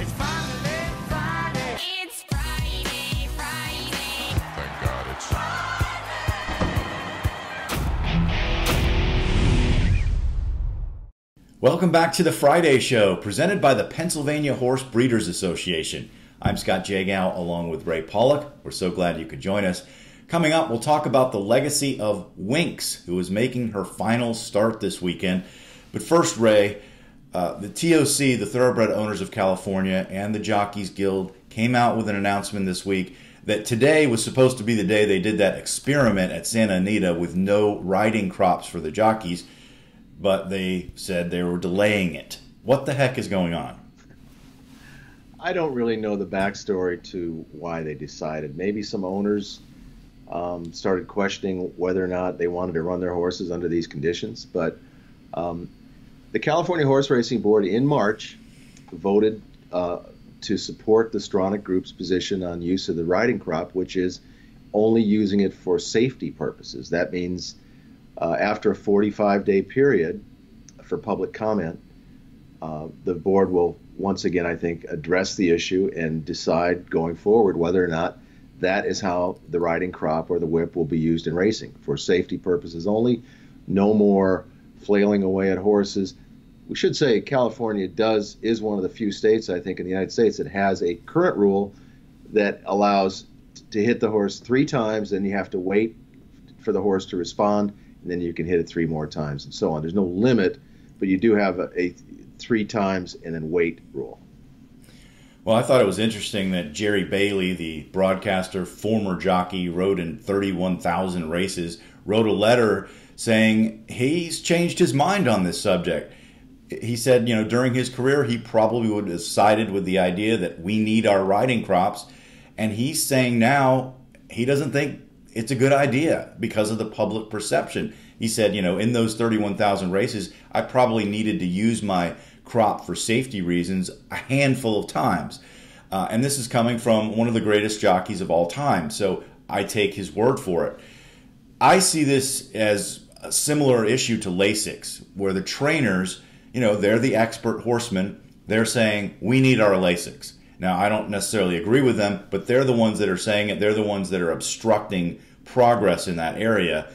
It's finally Friday. It's Friday, Friday. Thank God it's Welcome back to the Friday Show, presented by the Pennsylvania Horse Breeders Association. I'm Scott Jagow, along with Ray Paulick. We're so glad you could join us. Coming up, we'll talk about the legacy of Winx, who is making her final start this weekend. But first, Ray, the TOC, the Thoroughbred Owners of California, and the Jockeys Guild came out with an announcement this week that today was supposed to be the day they did that experiment at Santa Anita with no riding crops for the jockeys, but they said they were delaying it. What the heck is going on? I don't really know the backstory to why they decided. Maybe some owners started questioning whether or not they wanted to run their horses under these conditions. But the California Horse Racing Board in March voted to support the Stronach Group's position on use of the riding crop, which is only using it for safety purposes. That means after a 45-day period for public comment, the board will once again, I think, address the issue and decide going forward whether or not that is how the riding crop or the whip will be used in racing, for safety purposes only. No more flailing away at horses. We should say California is one of the few states, I think, in the United States that has a current rule that allows to hit the horse 3 times, then you have to wait for the horse to respond, and then you can hit it 3 more times and so on. There's no limit, but you do have a 3 times and then wait rule. Well, I thought it was interesting that Jerry Bailey, the broadcaster, former jockey, rode in 31,000 races, wrote a letter saying he's changed his mind on this subject. He said, you know, during his career, he probably would have sided with the idea that we need our riding crops. And he's saying now he doesn't think it's a good idea because of the public perception. He said, you know, in those 31,000 races, I probably needed to use my crop for safety reasons a handful of times. And this is coming from one of the greatest jockeys of all time. So I take his word for it. I see this as a similar issue to Lasix, where the trainers, you know, they're the expert horsemen. They're saying, we need our Lasix. Now, I don't necessarily agree with them, but they're the ones that are saying it. They're the ones that are obstructing progress in that area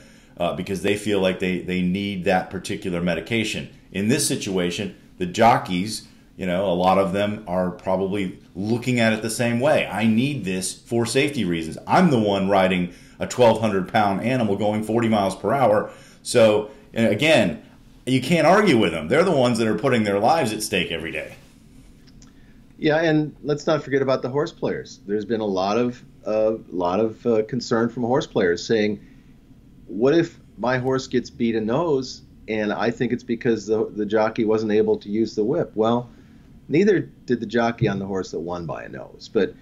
because they feel like they need that particular medication. In this situation, the jockeys, you know, a lot of them are probably looking at it the same way. I need this for safety reasons. I'm the one riding a 1,200-pound animal going 40 miles per hour. So, again, you can't argue with them. They're the ones that are putting their lives at stake every day. Yeah, and let's not forget about the horse players. There's been a lot of concern from horse players saying, what if my horse gets beat a nose and I think it's because the jockey wasn't able to use the whip? Well, neither did the jockey on the horse that won by a nose. But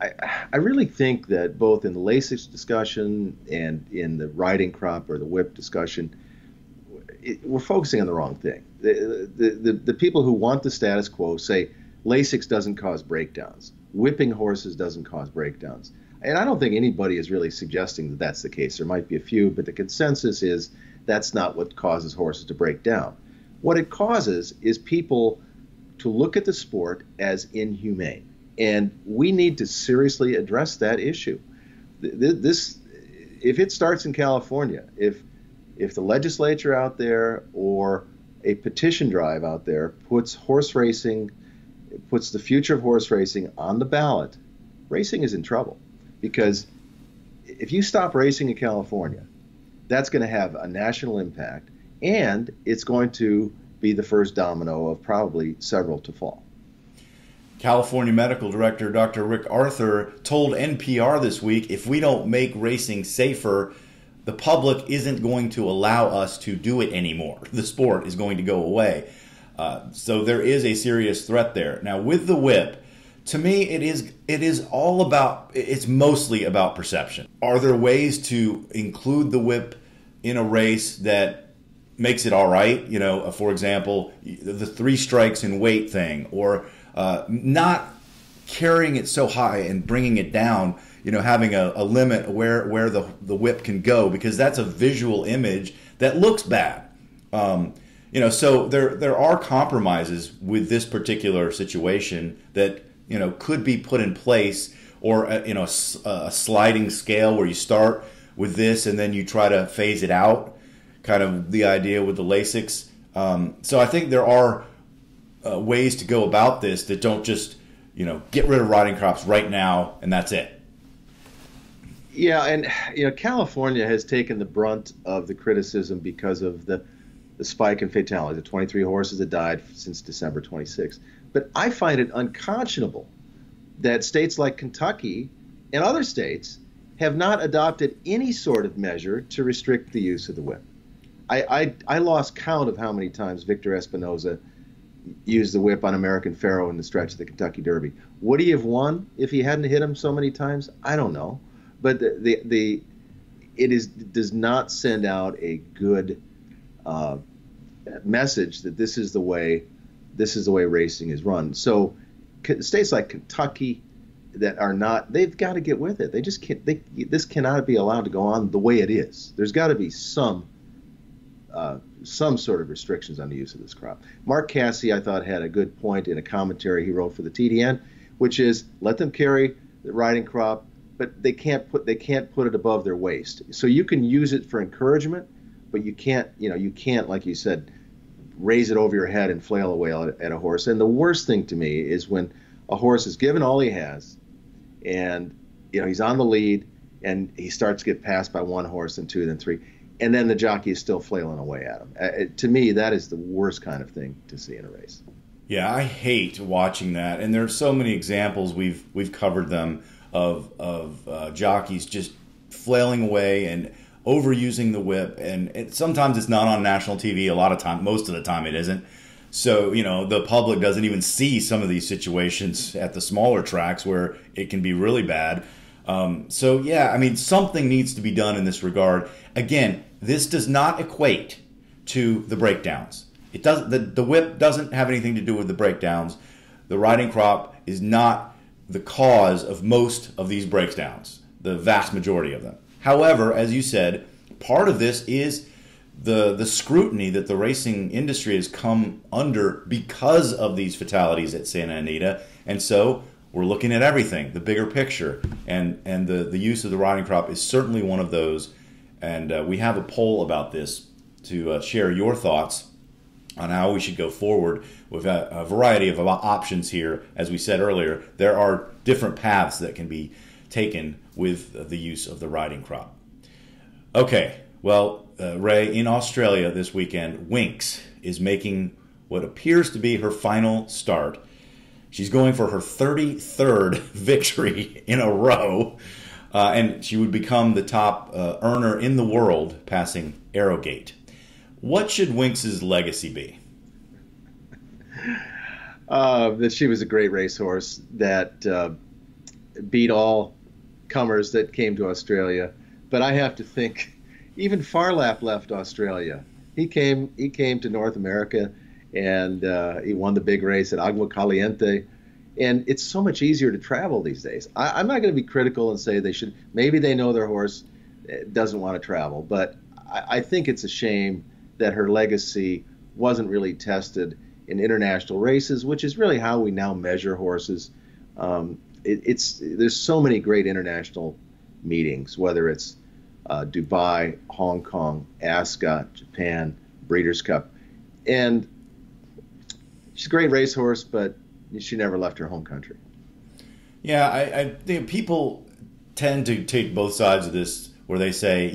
I really think that both in the Lasix discussion and in the riding crop or the whip discussion, we're focusing on the wrong thing. The people who want the status quo say Lasix doesn't cause breakdowns. Whipping horses doesn't cause breakdowns. And I don't think anybody is really suggesting that that's the case. There might be a few, but the consensus is that's not what causes horses to break down. What it causes is people to look at the sport as inhumane. And we need to seriously address that issue. If it starts in California, if the legislature out there or a petition drive out there puts the future of horse racing on the ballot, racing is in trouble. Because if you stop racing in California, that's going to have a national impact, and it's going to be the first domino of probably several to fall. California Medical Director Dr. Rick Arthur told NPR this week, if we don't make racing safer, the public isn't going to allow us to do it anymore. The sport is going to go away. So there is a serious threat there. Now, with the whip, to me, it is all about, it's mostly about perception. Are there ways to include the whip in a race that makes it all right? You know, for example, the 3 strikes and wait thing, or not carrying it so high and bringing it down, you know, having a limit where the whip can go, because that's a visual image that looks bad. You know, so there are compromises with this particular situation that could be put in place, or a sliding scale where you start with this and then you try to phase it out, kind of the idea with the Lasix. So I think there are ways to go about this that don't just, get rid of riding crops right now and that's it. Yeah, and California has taken the brunt of the criticism because of the spike in fatalities, the 23 horses that died since December 26th. But I find it unconscionable that states like Kentucky and other states have not adopted any sort of measure to restrict the use of the whip. I lost count of how many times Victor Espinoza used the whip on American Pharoah in the stretch of the Kentucky Derby. Would he have won if he hadn't hit him so many times? I don't know. But it does not send out a good message that this is the way racing is run. So states like Kentucky that are not, they've got to get with it. They just can't. This cannot be allowed to go on the way it is. There's got to be some sort of restrictions on the use of this crop. Mark Cassey, I thought, had a good point in a commentary he wrote for the TDN, which is let them carry the riding crop, but they can't put it above their waist. So you can use it for encouragement, but you can't, like you said, raise it over your head and flail away at a horse. And the worst thing to me is when a horse is given all he has, and he's on the lead, and he starts to get passed by one horse, then two, then three, and then the jockey is still flailing away at him. To me, that is the worst kind of thing to see in a race. Yeah, I hate watching that, and there are so many examples we've covered them of jockeys just flailing away and overusing the whip, and sometimes it's not on national TV. Most of the time it isn't. So the public doesn't even see some of these situations at the smaller tracks where it can be really bad. So yeah, I mean, something needs to be done in this regard. Again, this does not equate to the breakdowns. It doesn't. The whip doesn't have anything to do with the breakdowns. The riding crop is not the cause of most of these breakdowns, the vast majority of them. However, as you said, part of this is the scrutiny that the racing industry has come under because of these fatalities at Santa Anita, and so we're looking at everything, the bigger picture, and the use of the riding crop is certainly one of those. And we have a poll about this to share your thoughts on how we should go forward with a variety of options here. As we said earlier, there are different paths that can be taken with the use of the riding crop. Okay, well, Ray, in Australia this weekend, Winx is making what appears to be her final start. She's going for her 33rd victory in a row, and she would become the top earner in the world, passing Arrogate. What should Winx's legacy be? That she was a great racehorse that beat all comers that came to Australia. But I have to think, even Farlap left Australia. He came to North America, and he won the big race at Agua Caliente. And it's so much easier to travel these days. I'm not going to be critical and say they should. Maybe they know their horse doesn't want to travel, but I think it's a shame that her legacy wasn't really tested in international races, which is really how we now measure horses. There's so many great international meetings, whether it's Dubai, Hong Kong, Ascot, Japan, Breeders' Cup, and she's a great racehorse, but she never left her home country. Yeah, I think people tend to take both sides of this, where they say,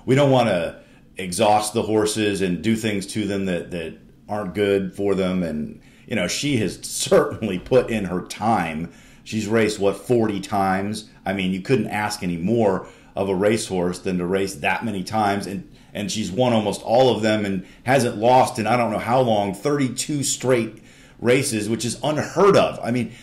we don't want to exhaust the horses and do things to them that aren't good for them. And, she has certainly put in her time. She's raced, 40 times? I mean, you couldn't ask any more of a racehorse than to race that many times. And she's won almost all of them and hasn't lost in I don't know how long, 32 straight races, which is unheard of. I mean,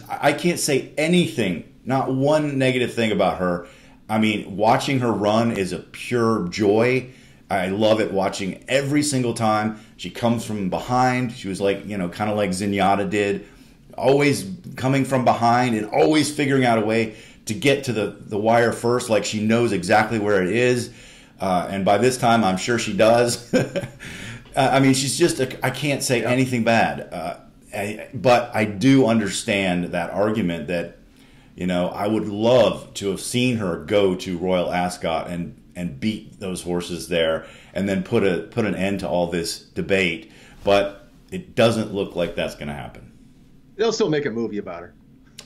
I can't say anything, not one negative thing about her. I mean, watching her run is a pure joy. I love it watching every single time. She comes from behind. She was like, kind of like Zenyatta did, always coming from behind and always figuring out a way to get to the wire first, like she knows exactly where it is. And by this time, I'm sure she does. I mean, she's just, I can't say anything bad. But I do understand that argument that, I would love to have seen her go to Royal Ascot and beat those horses there, and then put an end to all this debate. But it doesn't look like that's going to happen. They'll still make a movie about her.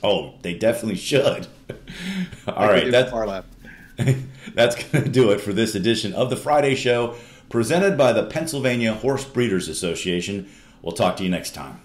Oh, they definitely should. All right, that's going to do it for this edition of the Friday Show, presented by the Pennsylvania Horse Breeders Association. We'll talk to you next time.